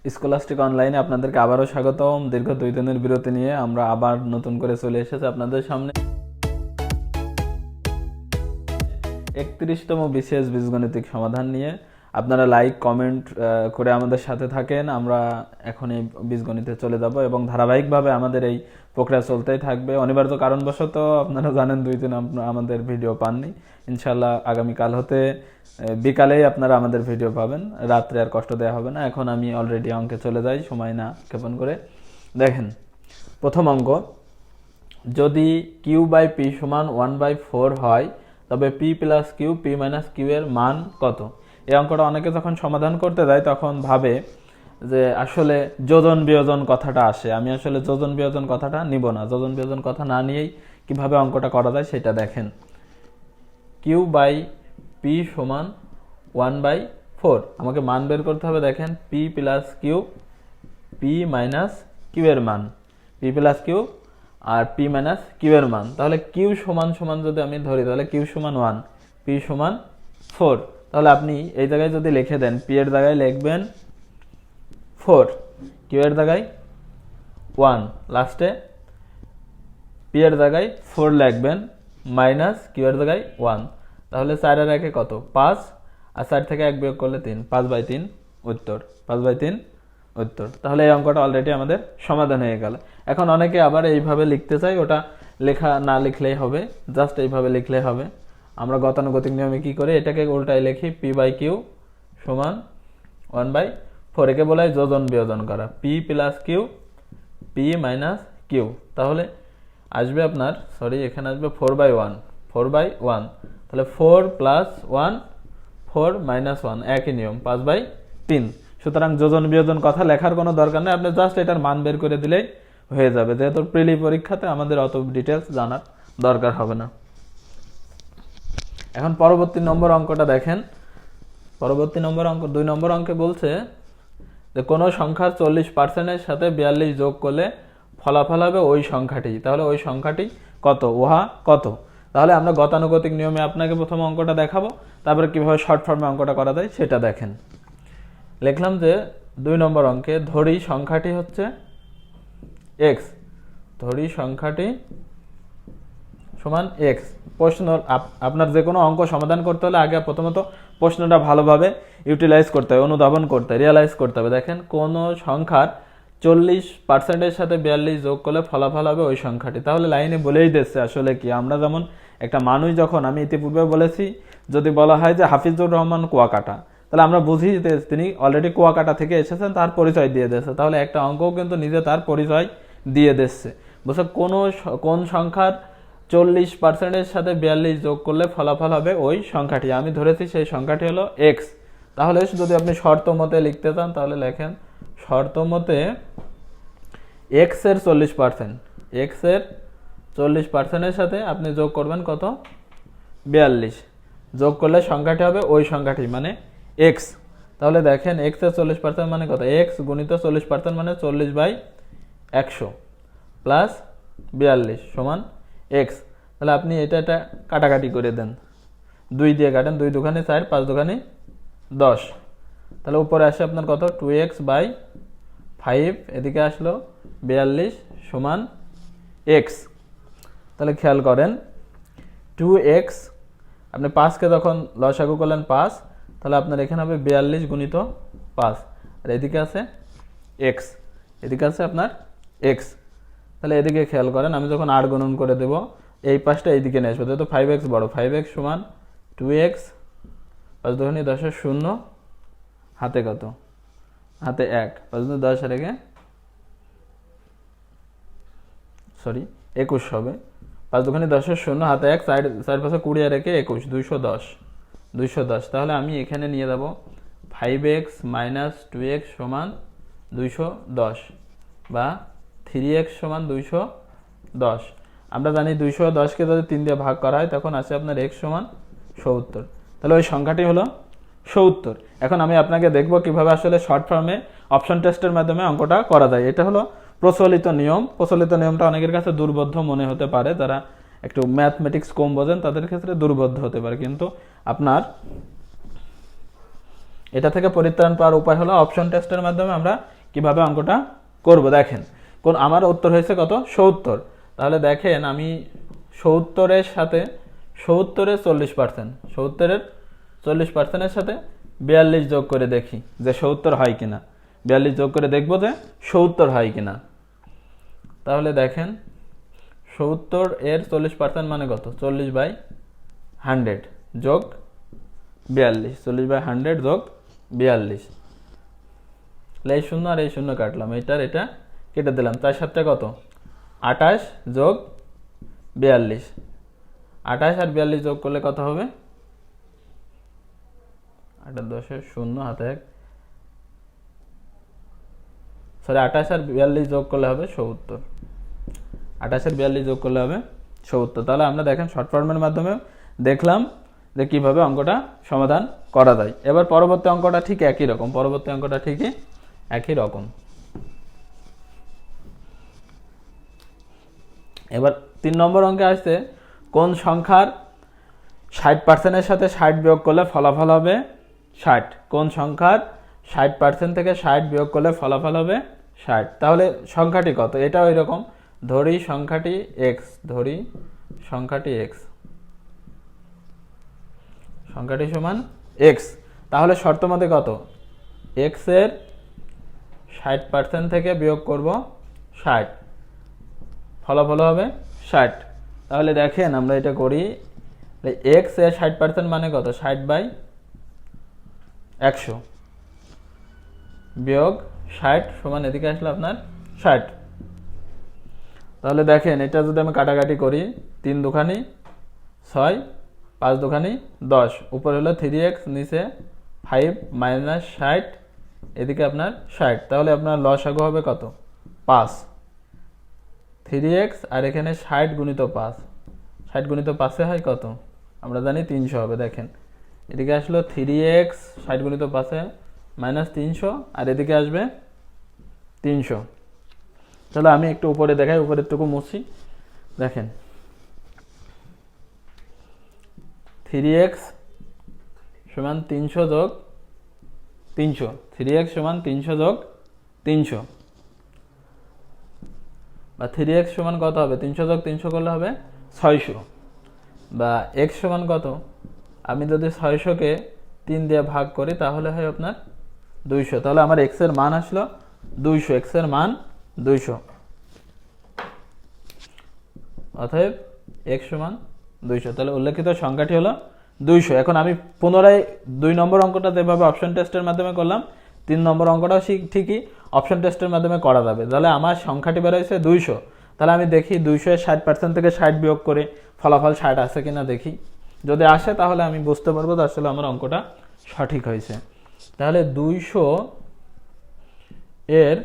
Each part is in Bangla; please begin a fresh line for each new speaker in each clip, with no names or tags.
স্কলাস্টিক অনলাইনে আপনাদেরকে আবারও স্বাগতম। দীর্ঘ 2 দিনের বিরতি নিয়ে আমরা আবার নতুন করে চলে এসেছি আপনাদের সামনে 31তম বিশেষ বীজগণিতিক সমাধান নিয়ে। আপনারা লাইক কমেন্ট করে আমাদের সাথে থাকেন। আমরা এখন এই বীজগণিতে চলে যাব এবং ধারাবাহিকভাবে আমাদের এই প্রক্রিয়া চলতেই থাকবে। অনিবার্য কারণবশত আপনারা জানেন 2 দিন আমাদের ভিডিও পাননি। ইনশাল্লাহ আগামীকাল হতে বিকালেই আপনারা আমাদের ভিডিও পাবেন, রাত্রে আর কষ্ট দেওয়া হবে না। এখন আমি অলরেডি অঙ্কে চলে যাই সময় না ক্ষেপণ করে। দেখেন প্রথম অঙ্ক, যদি q/p সমান 1/4 হয় তবে p plus q p minus q এর মান কত? এই অঙ্কটা অনেকে যখন সমাধান করতে যায় তখন ভাবে যে আসলে যোজন বিয়োজন কথাটা আসে। আমি আসলে যোজন বিয়োজন কথাটা নিব না। যোজন বিয়োজন কথা না নিয়েই কিভাবে অঙ্কটা করা যায় সেটা দেখেন। q/p সমান 1/4, আমাকে মান বের করতে হবে। দেখেন p plus q p minus q এর মান, p প্লাস q আর p মাইনাস q এর মান। তাহলে q সমান সমান যদি আমি ধরি তাহলে q সমান 1, p সমান 4। তাহলে আপনি এই জায়গায় যদি লিখে দেন p এর জায়গায় লিখবেন 4, q এর জায়গায় 1, লাস্টে p এর জায়গায় 4 লিখবেন মাইনাস q এর জায়গায় 1। তাহলে 4 আর 1 কত? 5, আর 4 থেকে 1 বিয়োগ করলে 3, 5/3 উত্তর, 5/3 উত্তর। তাহলে এই অঙ্কটা অলরেডি আমাদের সমাধান হয়ে গেল। এখন অনেকে আবার এইভাবে লিখতে চাই, ওটা লেখা না লিখলেই হবে, জাস্ট এইভাবে লিখলেই হবে। আমরা গতানুগতিক নিয়মে কি করি, এটাকে উল্টায় লিখি p/q সমান 1/4। একে বলা হয় যোজন বিয়োজন করা, p plus q p minus q। তাহলে আসবে আপনার, এখানে আসবে 4/1, 4/1। তাহলে 4 প্লাস 1, 4 মাইনাস 1, একই নিয়ম, 5/3। সুতরাং যোজন বিয়োজন কথা লেখার কোনো দরকার নেই, আপনি জাস্ট এটার মান বের করে দিলেই হয়ে যাবে। যেহেতু প্রিলি পরীক্ষাতে আমাদের অত ডিটেলস জানার দরকার হবে না। এখন পরবর্তী নম্বর অঙ্কটা দেখেন। পরবর্তী নম্বর অঙ্ক 2 নম্বর অঙ্কে বলছে যে কোনো সংখ্যার 40%-এর সাথে 42 যোগ করলে ফলাফল হবে ওই সংখ্যাটি। তাহলে ওই সংখ্যাটি কত? উহা কত? তাহলে আমরা গতানুগতিক নিয়মে আপনাকে প্রথম অঙ্কটা দেখাবো, তারপরে কিভাবে শর্ট ফর্মে অঙ্কটা করা যায় সেটা দেখেন। লিখলাম যে 2 নম্বর অঙ্কে ধরি সংখ্যাটি হচ্ছে x, ধরি সংখ্যাটি সমান x। প্রশ্ন, আপনার যে কোনো অঙ্ক সমাধান করতে হলে আগে প্রথমত প্রশ্নটা ভালোভাবে ইউটিলাইজ করতে হবে, অনুধাবন করতে হবে, রিয়ালাইজ করতে হবে। দেখেন কোন সংখ্যার 40%-এর সাথে 42 যোগ করলে ফলাফল হবে ওই সংখ্যাটি। তাহলে লাইনে বলেই দিচ্ছে আসলে কি। আমরা যেমন একটা মানুষ, যখন আমি ইতিপূর্বে বলেছি, যদি বলা হয় যে হাফিজুর রহমান কুয়াকাটা, তাহলে আমরা বুঝি যে তিনি অলরেডি কুয়াকাটা থেকে এসেছেন, তার পরিচয় দিয়ে দিচ্ছে। তাহলে একটা অঙ্কও কিন্তু নিজে তার পরিচয় দিয়ে দিচ্ছে। বুঝছো, কোন সংখ্যার 40%-এর সাথে 42 যোগ করলে ফলাফল হবে ওই সংখ্যাটি। আমি ধরেছি সেই সংখ্যাটি হলো x। তাহলে যদি আপনি শর্ত মতে লিখতে চান তাহলে লেখেন শর্ত মতে x এর 40%, x এর 40%-এর সাথে আপনি যোগ করবেন কত? 42। যোগ করলে সংখ্যাটি হবে ওই সংখ্যাটি, মানে x। তাহলে দেখেন x এর 40% মানে কত? x গুণিত 40% মানে 40/100 প্লাস 42 সমান x। তাহলে আপনি এটা কাটাকাটি করে দেন, 2 দিয়ে কাটেন, 2 দুগুণে 4, 5 দুগুণে 10। তাহলে উপরে আসে আপনার কত? 2x/5, এদিকে আসলো 42 সমান x। তাহলে খেয়াল করেন 2x, আপনি 5কে যখন লসাগু করলেন 5, তাহলে আপনার এখানে হবে 42 গুণিত 5, আর এদিকে আছে x, এদিকে আছে আপনার x। তাহলে এদিকে খেয়াল করেন, আমি যখন 8 গুণন করে দেব এই পাশটা এইদিকে নিয়ে আসবো, যেহেতু 5x বড়, 5x সমান 2x, 5 দুগুণে 10 এর 0, হাতে কত? হাতে 1, 5 দুগুণে 10 আর 1 21 হবে। 5 দুগুণে 10 এর 0, হাতে 1, 4 5 20 আর 1 21, 210। তাহলে আমি এখানে নিয়ে যাব 5x মাইনাস 2x সমান 210, বা 3x সমান 210। আমরা জানি 210কে যদি 3 দিয়ে ভাগ করা হয় তখন আসে আপনার x সমান 70। তাহলে ওই সংখ্যাটি হলো 70। এখন আমি আপনাকে দেখব কিভাবে আসলে শর্ট ফর্মে অপশন টেস্টের মাধ্যমে অঙ্কটা করা যায়। এটা হলো প্রচলিত নিয়ম। প্রচলিত নিয়মটা অনেকের কাছে দুর্বোধ্য মনে হতে পারে, যারা একটু ম্যাথমেটিক্স কম বোঝেন তাদের ক্ষেত্রে দুর্বোধ্য হতে পারে, কিন্তু আপনার এটা থেকে পরিত্রাণ পাওয়ার উপায় হলো অপশন টেস্টের মাধ্যমে আমরা কিভাবে অঙ্কটা করব। দেখেন আমার উত্তর হয়েছে কত, 70। তাহলে দেখেন আমি 70-এর সাথে 70-এর 40%, 70-এর 40%-এর সাথে 42 যোগ করে দেখি যে 70 হয় কিনা। 42 যোগ করে দেখবো যে 70 হয় কিনা। তাহলে দেখেন 70-এর 40% মানে কত, 40/100 যোগ 42, 40/100 যোগ 42। এই শূন্য আর এই শূন্য কাটলাম, এটা কেটে দিলাম। 4 7 কত, 28 যোগ 42। 28 আর 42 যোগ করলে কত হবে, 8 10 শূন্য হাতে 1, সরি 28 আর 42 যোগ করলে হবে 70। 28 আর 42 যোগ করলে হবে 70। তাহলে আমরা দেখেন শর্ট ফর্মের মাধ্যমে দেখলাম যে কিভাবে অঙ্কটা সমাধান করা যায়। এবার পরবর্তী অঙ্কটা ঠিক একই রকম, পরবর্তী অঙ্কটা ঠিকই একই রকম। এবার 3 নম্বর অঙ্কে আসছে কোন সংখ্যার 60%-এর সাথে 60 বিয়োগ করলে ফলাফল হবে 60। কোন সংখ্যার 60% থেকে 60 বিয়োগ করলে ফলাফল হবে 60। তাহলে সংখ্যাটি কত, এটাও এরকম, ধরি সংখ্যাটি x, ধরি সংখ্যাটি x, সংখ্যাটি সমান x। তাহলে শর্ত মতে কত, x এর 60% থেকে বিয়োগ করব 60, ফলাফল হবে 60। তাহলে দেখেন আমরা এটা করি, x এর 60% মানে কত, 60/100 বিয়োগ 60 সমান এদিকে আসলে আপনার 60। তাহলে দেখেন এটা যদি আমি কাটাকাটি করি, 3 দুখানি 6, 5 দুখানি 10, উপরে হলো 3x, নিচে 5 মাইনাস 60, এদিকে আপনার 60। তাহলে আপনার লসাগু হবে কত, 5। 3x আর এখানে 60 গুণিত 5, 60 গুণিত 5-এ হয় কত, আমরা জানি 300 হবে। দেখেন এদিকে আসলো 3x 60 গুণিত 5-এ মাইনাস 300, আর এদিকে আসবে 300। তাহলে আমি একটু উপরে দেখাই, উপরের টুকু মুছি। দেখেন 3x সমান 300 যোগ 300, 3x সমান 300 যোগ 300, বা 3x সমান কত হবে, 300 যোগ 300 করলে হবে 600, বা x সমান কত, আমি যদি 600-কে 3 দিয়ে ভাগ করি তাহলে হয় আপনার 200। তাহলে আমার x এর মান আসলো 200, x এর মান 200, অতএব x সমান 200। তাহলে উল্লেখিত সংখ্যাটি হলো 200। এখন আমি পুনরায় 2 নম্বর অঙ্কটা যেভাবে অপশন টেস্টের মাধ্যমে করলাম, 3 নম্বর অঙ্কটাও ঠিকই অপশন টেস্টের মাধ্যমে করা যাবে। তাহলে আমার সংখ্যাটি বেরোয়ছে 200। তাহলে আমি দেখি 200-এর 60% থেকে 60 বিয়োগ করে ফলাফল 60 আসে কিনা দেখি। যদি আসে তাহলে আমি বুঝতে পারবো যে আসলে আমার অঙ্কটা সঠিক হয়েছে। তাহলে 200-এর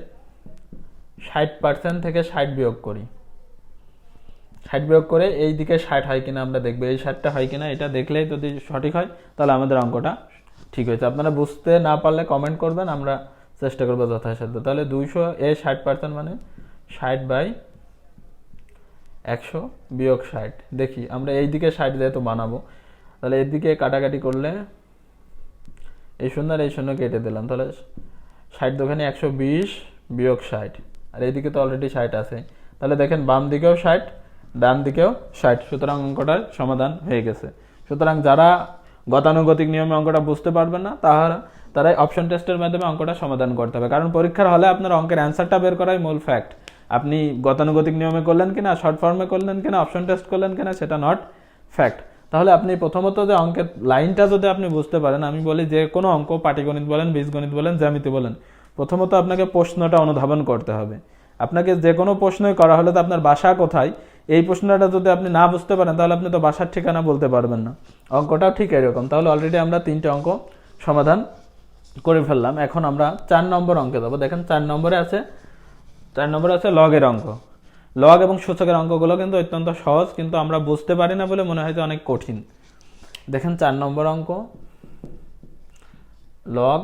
60% থেকে 60 বিয়োগ করি, 60 বিয়োগ করে এই দিকে 60 হয় কিনা আমরা দেখবো, এই 60টা হয় কিনা, এটা দেখলেই যদি সঠিক হয় তাহলে আমাদের অঙ্কটা ঠিক হয়েছে। আপনারা বুঝতে না পারলে কমেন্ট করবেন, আমরা চেষ্টা করবো যথাসাধ্য। তাহলে 200-এর 60% মানে 60/100 বিয়োগ 60। দেখি আমরা এই দিকে 60 যেহেতু বানাবো, তাহলে এদিকে কাটাকাটি করলে এই শূন্য আর এই শূন্য কেটে দিলাম, তাহলে 60 দুখানি 120 বিয়োগ 60, আর এইদিকে তো অলরেডি 60 আছে। তাহলে দেখেন বাম দিকেও 60, ডান দিকেও 60, সুতরাং অঙ্কটার সমাধান হয়ে গেছে। সুতরাং যারা গতানুগতিক নিয়মে অঙ্কটা বুঝতে পারবেন না তারাই অপশন টেস্টের মাধ্যমে অঙ্কটা সমাধান করতে হবে। কারণ পরীক্ষার হলে আপনার অঙ্কের অ্যান্সারটা বের করাই মূল ফ্যাক্ট। আপনি গতানুগতিক নিয়মে করলেন কিনা, শর্ট ফর্মে করলেন কিনা, অপশন টেস্ট করলেন কিনা, সেটা নট ফ্যাক্ট। তাহলে আপনি প্রথমত যে অঙ্কের লাইনটা যদি আপনি বুঝতে পারেন, আমি বলি যে কোনো অঙ্ক, পাটিগণিত বলেন, বীজগণিত বলেন, জ্যামিতি বলেন, প্রথমত আপনাকে প্রশ্নটা অনুধাবন করতে হবে। আপনাকে যে কোনো প্রশ্নই করা হলে তো আপনার বাসা কোথায়, এই প্রশ্নটা যদি আপনি না বুঝতে পারেন তাহলে আপনি তো বাসার ঠিকানা বলতে পারবেন না। অঙ্কটাও ঠিক এরকম। তাহলে অলরেডি আমরা 3টে অঙ্ক সমাধান করে ফেললাম। এখন আমরা 4 নম্বর অঙ্কে যাবো। দেখেন 4 নম্বরে আছে লগের অঙ্ক। লগ এবং সূচকের অঙ্কগুলো কিন্তু অত্যন্ত সহজ, কিন্তু আমরা বুঝতে পারি না বলে মনে হয় যে অনেক কঠিন। দেখেন 4 নম্বর অঙ্ক, লগ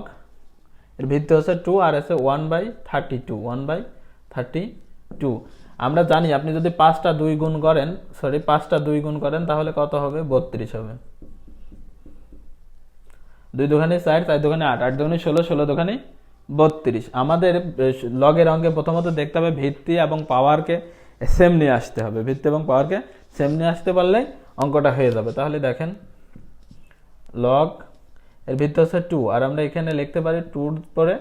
এর ভিত্তি হচ্ছে 2 আর আছে 1/32, 1/32। আমরা জানি আপনি যদি 5টা 2 গুণ করেন তাহলে কত হবে, 32 হবে। 2 দুগুণে 4, 4 দুগুণে 8, 8 দুগুণে 16, 16 দুগুণে 32। আমাদের লগের অঙ্কে প্রথমত দেখতে হবে ভিত্তি এবং পাওয়ারকে সেম নিয়ে আসতে হবে, ভিত্তি এবং পাওয়ারকে সেম নিয়ে আসতে পারলে অঙ্কটা হয়ে যাবে। তাহলে দেখেন লগ এর ভিত্তি হচ্ছে 2, আর আমরা এখানে লিখতে পারি 2 পরে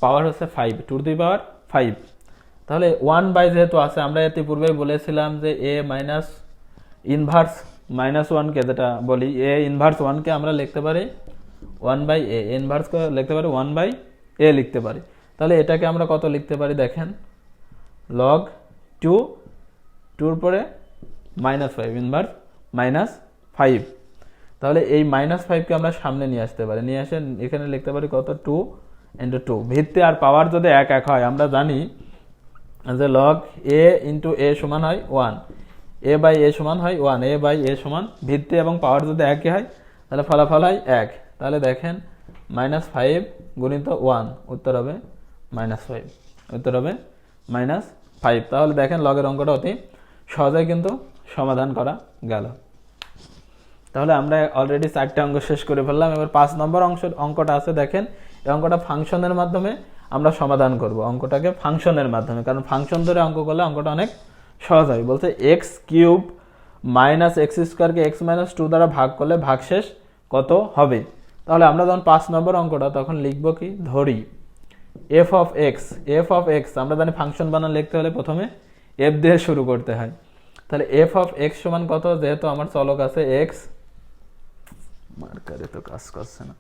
পাওয়ার হচ্ছে 5, 2 টু দি পাওয়ার 5। তাহলে 1 যেহেতু আছে, আমরা এতে পূর্বেই বলেছিলাম যে a মাইনাস ইনভার্স -1কে যেটা বলি a ইনভার্স 1কে আমরা লিখতে পারি 1/a, ইনভার্সকে লিখতে পারি 1/a লিখতে পারি। তাহলে এটাকে আমরা কত লিখতে পারি দেখেন, লগ 2, 2 পরে -5, ইনভার্স -5। তাহলে এই -5কে আমরা সামনে নিয়ে আসতে পারি, নিয়ে এসে এখানে লিখতে পারি কত, 2 × 2। ভিত্তি আর পাওয়ার যদি এক এক হয়, আমরা জানি যে লগ a × a সমান হয় 1, a/a সমান হয় 1, a/a সমান ভিত্তি এবং পাওয়ার যদি একই হয় তাহলে ফলাফল হয় 1। তাহলে দেখেন -5 গুণিত 1, উত্তর হবে -5, উত্তর হবে -5। তাহলে দেখেন লগের অঙ্কটা অতি সহজেই কিন্তু সমাধান করা গেল। তাহলে আমরা অলরেডি 4টে অঙ্ক শেষ করে ফেললাম। এবার 5 নম্বর অঙ্কটা আছে, দেখেন এই অঙ্কটা ফাংশনের মাধ্যমে আমরা সমাধান করব, অঙ্কটাকে ফাংশনের মাধ্যমে, কারণ ফাংশন ধরে অঙ্ক করলে অঙ্কটা অনেক সহজ হয়। বলছে x³ - x² x - 2 দ্বারা ভাগ করলে ভাগশেষ কত হবে। তাহলে আমরা যখন 5 নম্বর অঙ্কটা তখন লিখব কি, ধরি f of x, আমরা জানি ফাংশন বানান লিখতে হলে প্রথমে f দিয়ে শুরু করতে হয়। তাহলে f of x সমান কত, যেহেতু আমার চলক আছে x, মার্কারে তো কাজ করছে না,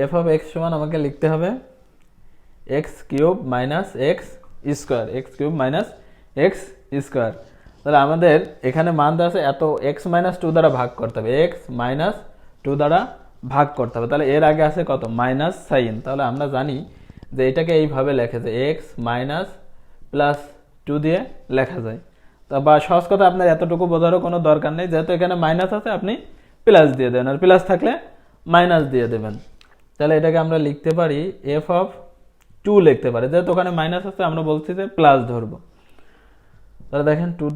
f of x সমান আমাকে লিখতে হবে x³ - x² তাহলে আমাদের এখানে মান দেওয়া আছে এত, x - 2 দ্বারা ভাগ করতে হবে, x - 2 দ্বারা ভাগ করতে হবে। তাহলে এর আগে আছে কত, মাইনাস সাইন। তাহলে আমরা জানি যে এটাকে এইভাবে লেখা যায়, x - 2 দিয়ে লেখা যায়। তা বা সহজ কথা আপনার এতটুকু বোঝারও কোনো দরকার নেই, যেহেতু এখানে মাইনাস আছে আপনি প্লাস দিয়ে দেবেন, আর প্লাস থাকলে মাইনাস দিয়ে দেবেন। তাহলে এটাকে আমরা লিখতে পারি f of 2 লিখতে পারি, যেহেতু ওখানে মাইনাস আছে আমরা বলছি যে প্লাস ধরবো। তাহলে দেখেন 2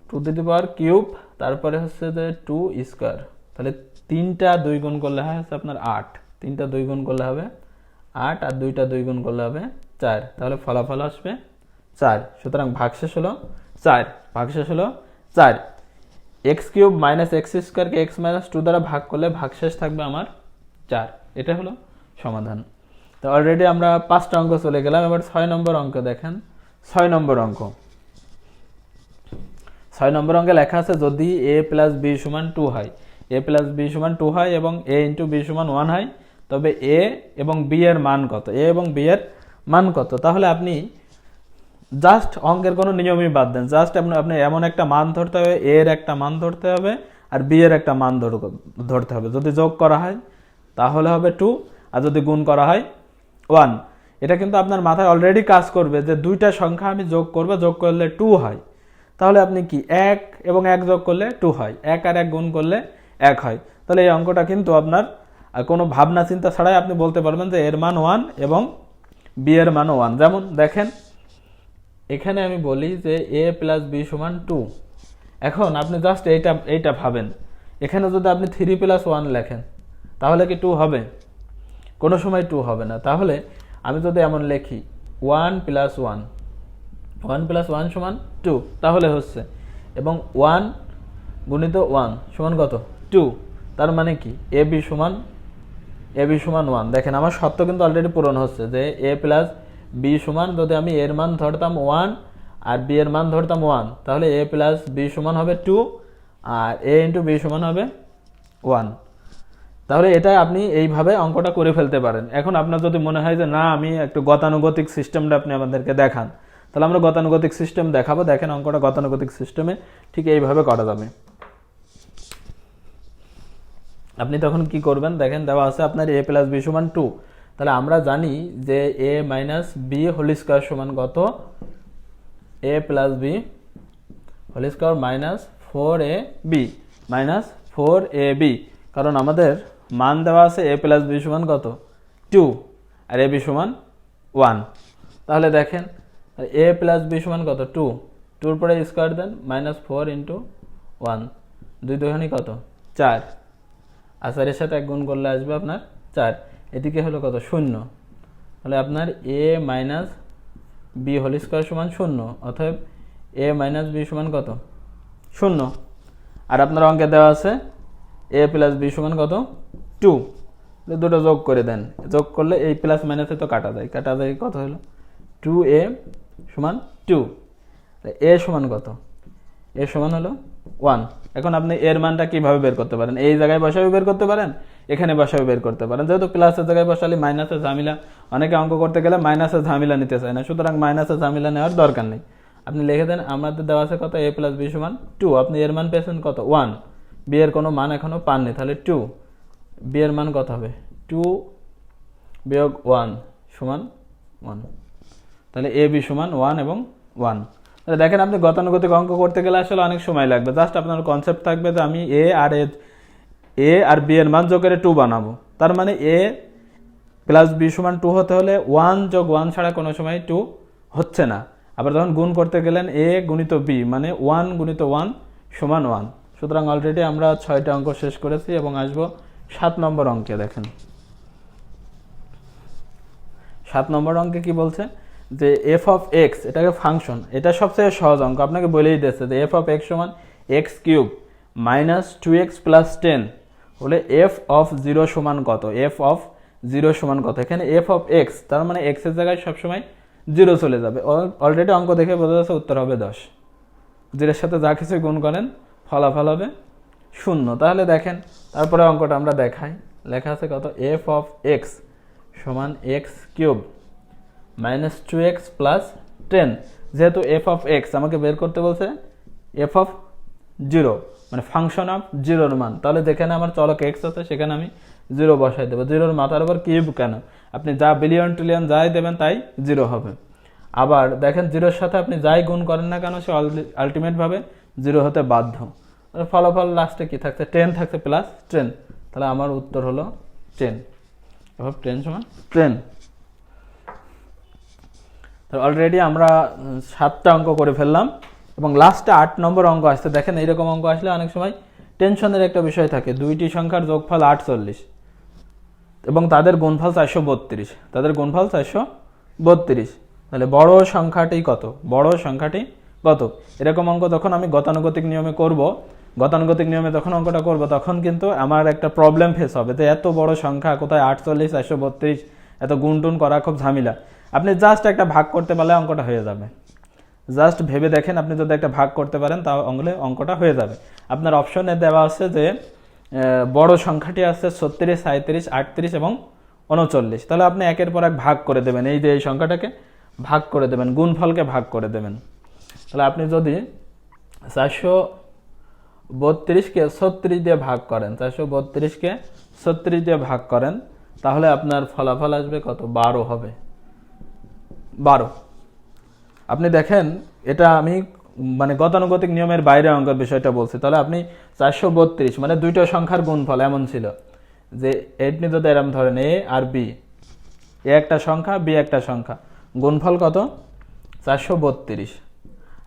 টু দি পাওয়ার কিউব, তারপরে হচ্ছে যে 2 স্কোয়ার। তাহলে 3টা 2 গুণ করলে হয় হচ্ছে আপনার 8, 3টা 2 গুণ করলে হবে 8, আর 2টা 2 গুণ করলে হবে 4। তাহলে ফলাফল আসবে 4। সুতরাং ভাগশেষ হলো 4, ভাগশেষ হলো 4। x³ - x² কে x - 2 দ্বারা ভাগ করলে ভাগশেষ থাকবে আমার 4। এটা হলো সমাধান। তো অলরেডি আমরা 5টা অঙ্ক চলে গেলাম। এবার 6 নম্বর অঙ্ক দেখেন। 6 নম্বর অঙ্ক, 6 নম্বর অঙ্কে লেখা আছে যদি a + b = 2 হয়, a + b = 2 হয় এবং a × b = 1 হয়, তবে a এবং b এর মান কত, a এবং b এর মান কত। তাহলে আপনি জাস্ট অঙ্কের কোনো নিয়মই বাদ দেন, জাস্ট আপনি এমন একটা মান ধরতে হবে, a এর একটা মান ধরতে হবে আর b এর একটা মান ধরতে হবে। যদি যোগ করা হয় তাহলে হবে 2, আর যদি গুণ করা হয় 1। এটা কিন্তু আপনার মাথায় অলরেডি কাজ করবে যে দুইটা সংখ্যা আমি যোগ করব, যোগ করলে 2 হয়। তাহলে আপনি কি 1 এবং 1 যোগ করলে 2 হয়, 1 আর 1 গুণ করলে 1 হয়। তাহলে এই অঙ্কটা কিন্তু আপনার কোনো ভাবনা চিন্তা ছাড়াই আপনি বলতে পারবেন যে এর মান 1 এবং b এর মানও 1। যেমন দেখেন এখানে আমি বলি যে a + b = 2। এখন আপনি জাস্ট এইটা ভাবেন, এখানে যদি আপনি 3 + 1 লেখেন তাহলে কি 2 হবে? কোনো সময় 2 হবে না। তাহলে আমি যদি এমন লিখি 1 + 1, 1 + 1 = 2, তাহলে হচ্ছে, এবং 1 গুণিত 1 সমান কত, 2। তার মানে কি ab = 1। দেখেন আমার শর্ত কিন্তু অলরেডি পূরণ হচ্ছে যে a + b সমান, যদি আমি এর মান ধরতাম 1 আর b এর মান ধরতাম 1, তাহলে a + b সমান হবে 2 আর a × b সমান হবে 1। তাহলে এটা আপনি এইভাবে অঙ্কটা করে ফেলতে পারেন। এখন আপনার যদি মনে হয় যে না আমি একটু গতানুগতিক সিস্টেমটা আপনি আমাদেরকে দেখান, তাহলে আমরা গতানুগতিক সিস্টেম দেখাবো। দেখেন অঙ্কটা গতানুগতিক সিস্টেমে ঠিক এইভাবে করা যাবে। আপনি তখন কি করবেন, দেখেন দেওয়া আছে আপনার a + b = 2। তাহলে আমরা জানি যে a - b² সমান কত, a + b² -4ab -4ab, কারণ আমাদের মান দেওয়া আছে a + b সমান কত, 2 আর ab সমান 1। তাহলে দেখেন a + b সমান কত, 2, 2 পরে স্কোয়ার দেন -4 × 1, 2 দুগুণে কত, 4, আর 4-এর সাথে 1 গুণ করলে আসবে আপনার 4, এদিকে হলো কত 0, তাহলে আপনার a minus b whole square সমান 0, অতএব a মাইনাস বি সমান কত 0। আর আপনার অঙ্কে দেওয়া আছে a প্লাস বি সমান কত 2, দুটো যোগ করে দেন, যোগ করলে এই প্লাস মাইনাসে তো কাটা যায় কত হলো 2a সমান 2, a সমান কত, a সমান হলো 1। এখন আপনি এর মানটা কিভাবে বের করতে পারেন, এই জায়গায় বসাবে বের করতে পারেন, এখানে বসাবে বের করতে পারেন, যেহেতু প্লাসের জায়গায় বসালে মাইনাসের ঝামেলা, অনেকে অঙ্ক করতে গেলে মাইনাসের ঝামেলা নিতে চায় না, সুতরাং মাইনাসের ঝামেলা নেওয়ার দরকার নেই। আপনি লিখে দেন আমাদের দেওয়া আছে কত a প্লাস বি সমান 2, আপনি এর মান পেয়েছেন কত 1, বি এর কোনো মান এখনো পাননি, তাহলে 2, বি এর মান কত হবে 2 বিয়োগ 1 সমান 1, তাহলে এ বি সমান 1 এবং 1। তাহলে দেখেন আপনি গতানুগতিক অঙ্ক করতে গেলে আসলে অনেক সময় লাগবে, জাস্ট আপনার কনসেপ্ট থাকবে যে আমি এ আর বি এর মান যোগ করে 2 বানাবো, তার মানে এ প্লাস বি সমান 2 হতে হলে 1 যোগ 1 ছাড়া কোনো সময় 2 হচ্ছে না। আবার যখন গুণ করতে গেলেন এ গুণিত বি মানে 1 গুণিত 1 সমান 1। সুতরাং অলরেডি আমরা 6টা অঙ্ক শেষ করেছি এবং আসবো 7 নম্বর অঙ্কে। দেখেন 7 নম্বর অঙ্কে কি বলছে যে এফ অফ এক্স, এটাকে ফাংশন, এটা সবচেয়ে সহজ অঙ্ক, আপনাকে বলেই দিয়েছে যে এফ অফ এক্স সমান x cube minus 2x plus 10 হলে এফ অফ 0 সমান কত, এফ অফ 0 সমান কত। এখানে এফ অফ এক্স তার মানে এক্স এর জায়গায় সবসময় 0 চলে যাবে, অলরেডি অঙ্ক দেখে বোঝা যাচ্ছে উত্তর হবে 10, 0 এর সাথে যা কিছু গুণ করেন ফলাফল হবে 0। তাহলে দেখেন তারপরে অঙ্কটা আমরা দেখাই, লেখা আছে কত এফ অফ এক্স সমান x cube minus 2x plus 10, যেহেতু এফ অফ এক্স আমাকে বের করতে বলছে এফ অফ 0 মানে ফাংশন অফ 0-র মান, তাহলে যেখানে আমার চলক এক্স আছে সেখানে আমি 0 বসাই দেবো, 0-র মাথার উপর কিউব কেন, আপনি যা বিলিয়ন ট্রিলিয়ন যাই দেবেন তাই 0 হবে। আবার দেখেন 0-র সাথে আপনি যাই গুণ করেন না কেন সে আলটিমেটভাবে 0 হতে বাধ্য, ফলাফল লাস্টে কি থাকছে 10 থাকছে প্লাস 10, তাহলে আমার উত্তর হলো 10, এফ অফ 10 সমান 10। অলরেডি আমরা 7টা অঙ্ক করে ফেললাম এবং লাস্টে 8 নম্বর অঙ্ক আসছে। দেখেন এইরকম অঙ্ক আসলে অনেক সময় টেনশনের একটা বিষয় থাকে, দুইটি সংখ্যার যোগফল 48 এবং তাদের গুণফল 432, তাহলে বড় সংখ্যাটি কত, এরকম অঙ্ক যখন আমি গতানুগতিক নিয়মে করব, গতানুগতিক নিয়মে যখন অঙ্কটা করব তখন কিন্তু আমার একটা প্রবলেম ফেস হবে যে এত বড় সংখ্যা কোথায় 48 432, এত গুণটুন করা খুব ঝামেলা। আপনি জাস্ট একটা ভাগ করতে পারলে অঙ্কটা হয়ে যাবে, জাস্ট ভেবে দেখেন আপনি যদি একটা ভাগ করতে পারেন তাহলে অঙ্কটা হয়ে যাবে। আপনার অপশনে দেওয়া আছে যে বড় সংখ্যাটি আছে 36 37 38 এবং 39, তাহলে আপনি একের পর এক ভাগ করে দেবেন, এই যে এই সংখ্যাটাকে ভাগ করে দেবেন, গুণফলকে ভাগ করে দেবেন। তাহলে আপনি যদি 432কে 36 দিয়ে ভাগ করেন, 432কে 36 দিয়ে ভাগ করেন, তাহলে আপনার ফলাফল আসবে কত 12 হবে, 12। আপনি দেখেন এটা আমি মানে গতানুগতিক নিয়মের বাইরে অঙ্কের বিষয়টা বলছি, তাহলে আপনি 432 মানে দুইটা সংখ্যার গুণফল এমন ছিল যে আপনি যদি এরকম ধরেন এ আর বি, এ একটা সংখ্যা বি একটা সংখ্যা, গুণফল কত 432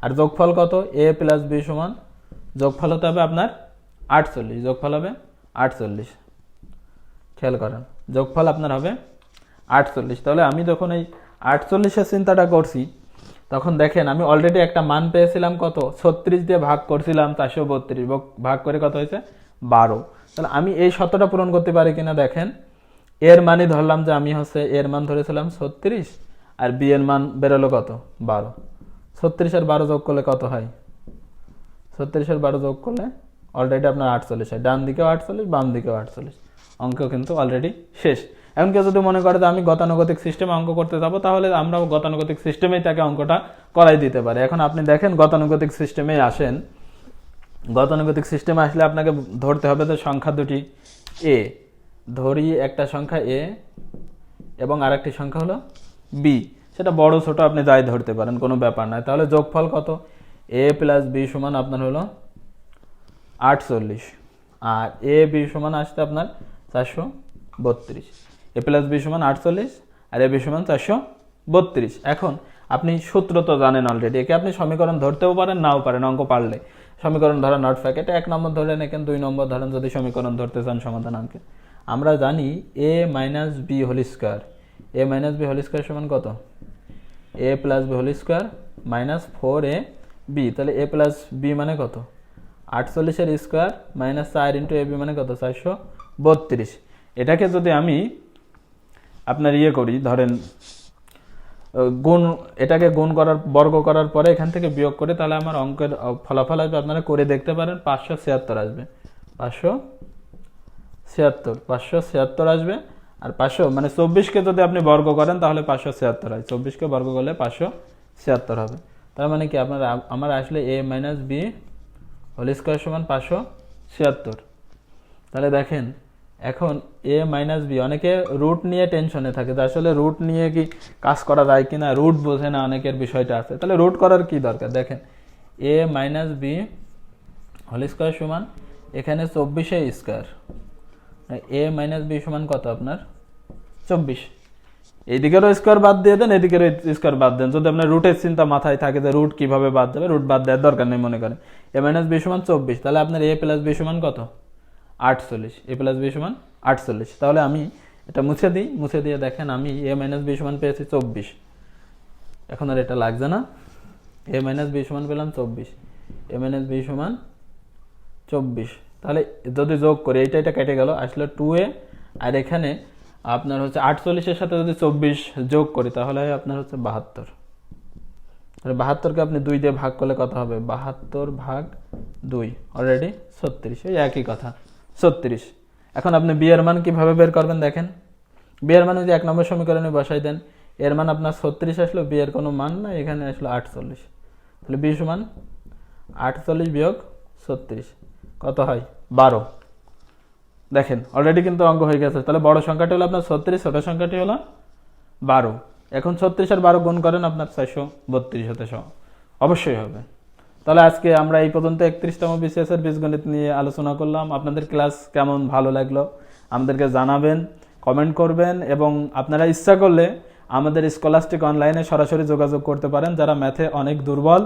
আর যোগফল কত এ প্লাস বি সমান, যোগফল হতে হবে আপনার 48, যোগফল হবে 48, খেয়াল করেন যোগফল আপনার হবে 48। তাহলে আমি যখন এই 48-এর চিন্তাটা করছি তখন দেখেন আমি অলরেডি একটা মান পেয়েছিলাম কত 36 দিয়ে ভাগ করছিলাম 432, ভাগ করে কত হয়েছে 12। তাহলে আমি এই শর্তটা পূরণ করতে পারি কিনা দেখেন, এর মানই ধরলাম যে আমি এর মান ধরেছিলাম 36 আর বি এর মান বেরোলো কত 12, 36 আর 12 যোগ করলে কত হয়, 36 আর 12 যোগ করলে অলরেডি আপনার 48 হয়, ডান দিকেও 48 বাম দিকেও 48, অঙ্ক কিন্তু অলরেডি শেষ। এখন কেউ যদি মনে করে যে আমি গতানুগতিক সিস্টেমে অঙ্ক করতে যাবো, তাহলে আমরাও গতানুগতিক সিস্টেমেই তাকে অঙ্কটা করাই দিতে পারি। এখন আপনি দেখেন গতানুগতিক সিস্টেমেই আসেন, গতানুগতিক সিস্টেমে আসলে আপনাকে ধরতে হবে যে সংখ্যা দুটি এ, ধরি একটা সংখ্যা এ এবং আরেকটি সংখ্যা হলো বি, সেটা বড় ছোট আপনি যাই ধরতে পারেন কোনো ব্যাপার নয়। তাহলে যোগফল কত এ প্লাস বি সমান আপনার হলো 48 আর এ বি সমান আসছে আপনার 432, এ প্লাস বি সমান 48 আর এ বি সমান 432। এখন আপনি সূত্র তো জানেন অলরেডি, একে আপনি সমীকরণ ধরতেও পারেন নাও পারেন অঙ্ক পারলে, সমীকরণ ধরা নট ফ্যাক্ট, এটা 1 নম্বর ধরে নেন, 2 নম্বর ধরেন যদি সমীকরণ ধরতে চান সমাধানাঙ্কে। আমরা জানি a minus b whole square, a minus b whole square সমান কত, a plus b whole square minus 4ab, তাহলে a প্লাস বি মানে কত 48 এর স্কোয়ার মাইনাস 4 ইন্টু ab মানে কত 432। এটাকে যদি আমি আপনার করি, ধরেন গুণ, এটাকে গুণ করার বর্গ করার পরে এখান থেকে বিয়োগ করে, তাহলে আমার অঙ্কের ফলাফল আসবে, আপনারা করে দেখতে পারেন 576 আসবে, 576 আসবে। আর 500 মানে 24কে যদি আপনি বর্গ করেন তাহলে 576 হয়, 24কে বর্গ করলে 576 হবে। তার মানে কি আপনার আমার আসলে a minus b whole square সমান 576। তাহলে দেখেন এখন a মাইনাস বি, অনেকে রুট নিয়ে টেনশনে থাকে যে আসলে রুট নিয়ে কি কাজ করা যায় কিনা, রুট বোঝে না, অনেকের বিষয়টা আছে। তাহলে রুট করার কি দরকার, দেখেন a minus b whole square সমান এখানে 24 স্কোয়ার, a মাইনাস বি সমান কত আপনার 24, এইদিকেরও স্কোয়ার বাদ দিয়ে দেন, এদিকেরও স্কোয়ার বাদ দেন। যদি আপনার রুটের চিন্তা মাথায় থাকে যে রুট কিভাবে বাদ দেবে, রুট বাদ দেওয়ার দরকার নেই, মনে করেন a মাইনাস বি সমান 24, তাহলে আপনার a প্লাস বি সমান কত 48, a প্লাস বি সমান 48। তাহলে আমি এটা মুছে দিই, মুছে দিয়ে দেখেন আমি a মাইনাস বি সমান পেয়েছি 24, এখন আর এটা লাগছে না, a মাইনাস বি সমান পেলাম 24, a মাইনাস বি সমান 24। তাহলে যদি যোগ করি এইটা এটা কেটে গেল, আসলে 2a, আর এখানে আপনার হচ্ছে 48-এর সাথে যদি 24 যোগ করি তাহলে আপনার হচ্ছে 72। তাহলে 72কে আপনি 2 দিয়ে ভাগ করলে কত হবে, 72 ভাগ 2 অলরেডি 36, এই একই কথা 36। এখন আপনি বি এর মান কিভাবে বের করবেন, দেখেন বি এর মান যদি 1 নম্বর সমীকরণে বসাই দেন, এর মান আপনার 36 আসলো, বি এর কোনো মান না, এখানে আসলো 48, তাহলে বি সমান 48 বিয়োগ 36 কত হয় 12। দেখেন অলরেডি কিন্তু অঙ্ক হয়ে গেছে। তাহলে বড় সংখ্যাটি হলো আপনার 36, ছোট সংখ্যাটি হলো 12। এখন 36 আর 12 গুণ করেন, আপনার 432 হতে অবশ্যই হবে। তাহলে আজকে আমরা এই পর্যন্ত 31তম বিসিএস এর বীজগণিত নিয়ে আলোচনা করলাম। আপনাদের ক্লাস কেমন ভালো লাগলো আমাদেরকে জানাবেন, কমেন্ট করবেন, এবং আপনারা ইচ্ছা করলে আমাদের স্কলাস্টিক অনলাইনে সরাসরি যোগাযোগ করতে পারেন। যারা ম্যাথে অনেক দুর্বল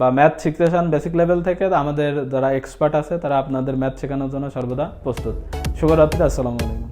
বা ম্যাথ শিখতে চান বেসিক লেভেল থেকে, আমাদের যারা এক্সপার্ট আছে তারা আপনাদের ম্যাথ শেখানোর জন্য সর্বদা প্রস্তুত। শুভরাত্রি, আসসালামু আলাইকুম।